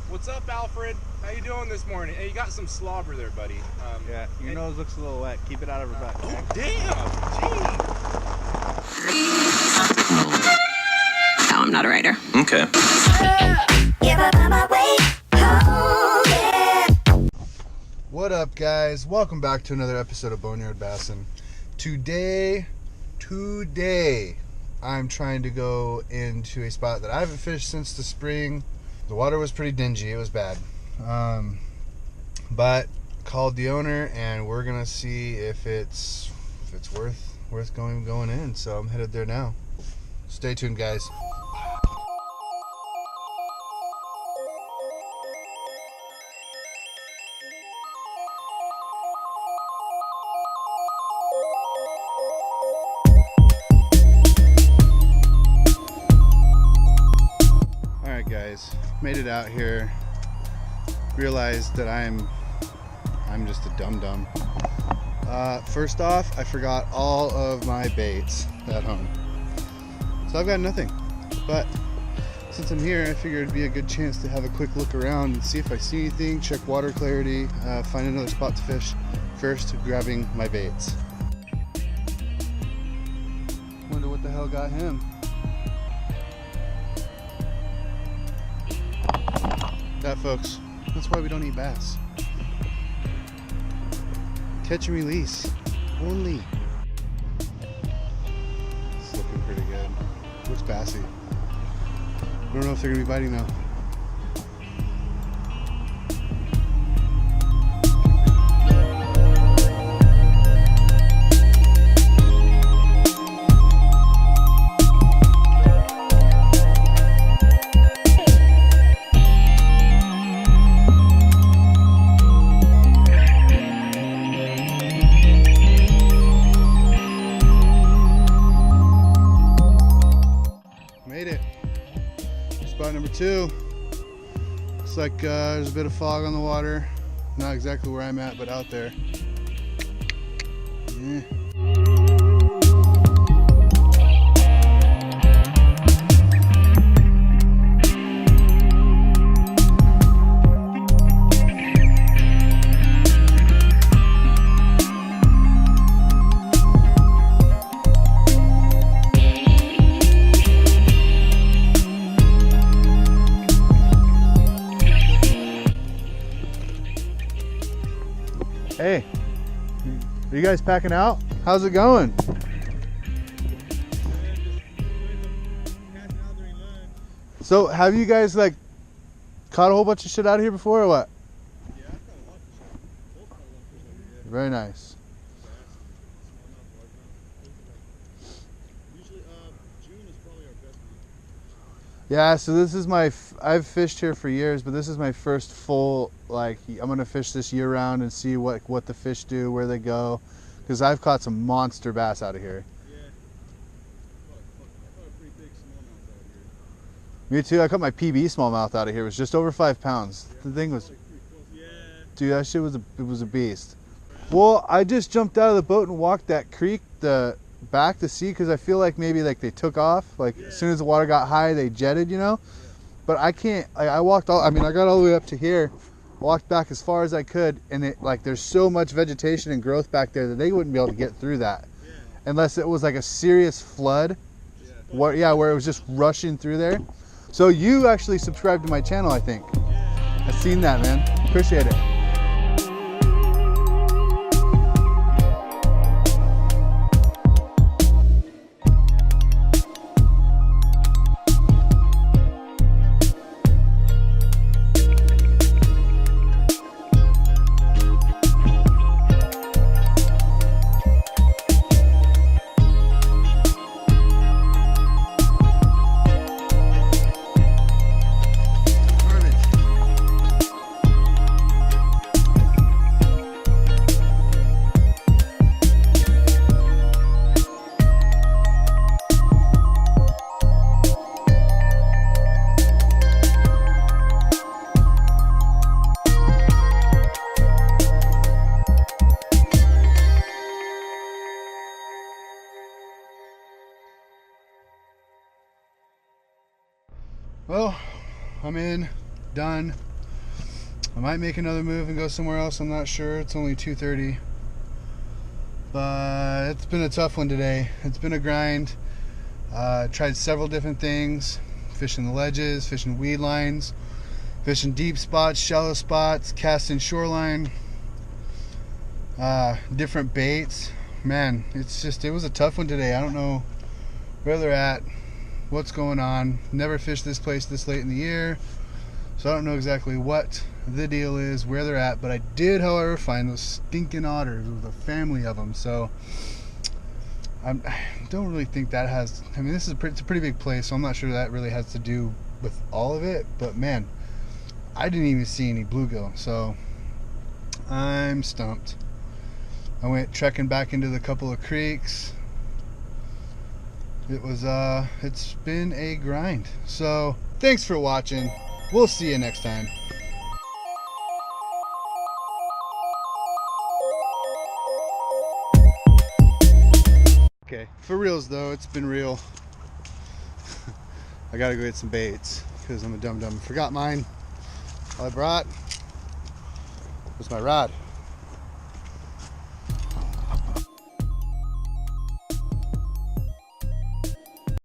What's up, Alfred? How you doing this morning? Hey, you got some slobber there, buddy. Yeah, your nose looks a little wet. Keep it out of her butt. Okay? Oh, damn! Gee. No, I'm not a writer. Okay. What up, guys? Welcome back to another episode of Boneyard Bassin. Today, I'm trying to go into a spot that I haven't fished since the spring. The water was pretty dingy. It was bad. But called the owner, and we're gonna see if it's worth going in. So I'm headed there now. Stay tuned, guys. Alright guys, made it out here. Realized that I'm just a dum-dum. First off, I forgot all of my baits at home. So I've got nothing. But since I'm here, I figured it'd be a good chance to have a quick look around and see if I see anything, check water clarity, find another spot to fish. First, grabbing my baits. Wonder what the hell got him. That, folks, that's why we don't eat bass. Catch and release only. It's looking pretty good. Looks bassy. I don't know if they're gonna be biting though. Spot number 2. Looks like there's a bit of fog on the water. Not exactly where I'm at, but out there. Yeah. Hey, are you guys packing out? How's it going? So have you guys like caught a whole bunch of shit out of here before or what? Yeah, I've caught a lot of fish. Both caught a lot of fish over here. Very nice. Usually, June is probably our best month. Yeah, so this is I've fished here for years, but this is my first full, like, I'm gonna fish this year round and see what the fish do, where they go, because I've caught some monster bass out of here. Yeah. I caught a pretty big smallmouth out here. Me too. I caught my PB smallmouth out of here. It was just over 5 pounds. Yeah, The thing was, pretty close. Yeah. dude, that shit was a beast. Well, I just jumped out of the boat and walked that creek back to see, because I feel like maybe like they took off, like as soon as the water got high they jetted, you know. But I can't, I walked all, I got all the way up to here, walked back as far as I could, and it, like, there's so much vegetation and growth back there that they wouldn't be able to get through that unless it was like a serious flood. Where it was just rushing through there. So you actually subscribed to my channel, I think. I've seen that, man. Appreciate it. Well, I'm in, done. I might make another move and go somewhere else. I'm not sure. It's only 2:30. But it's been a tough one today. It's been a grind. Tried several different things. Fishing the ledges, fishing weed lines, fishing deep spots, shallow spots, casting shoreline, different baits. Man, it was a tough one today. I don't know where they're at, what's going on. Never fished this place this late in the year, so I don't know exactly what the deal is, where they're at. But I did, however, find those stinking otters with a family of them. So I don't really think that has, I mean, it's a pretty big place, so I'm not sure that really has to do with all of it. But man, I didn't even see any bluegill, so I'm stumped. I went trekking back into the couple of creeks. It's been a grind. So thanks for watching. We'll see you next time. Okay, for reals though, it's been real. I gotta go get some baits because I'm a dum-dum. Forgot mine. All I brought was my rod.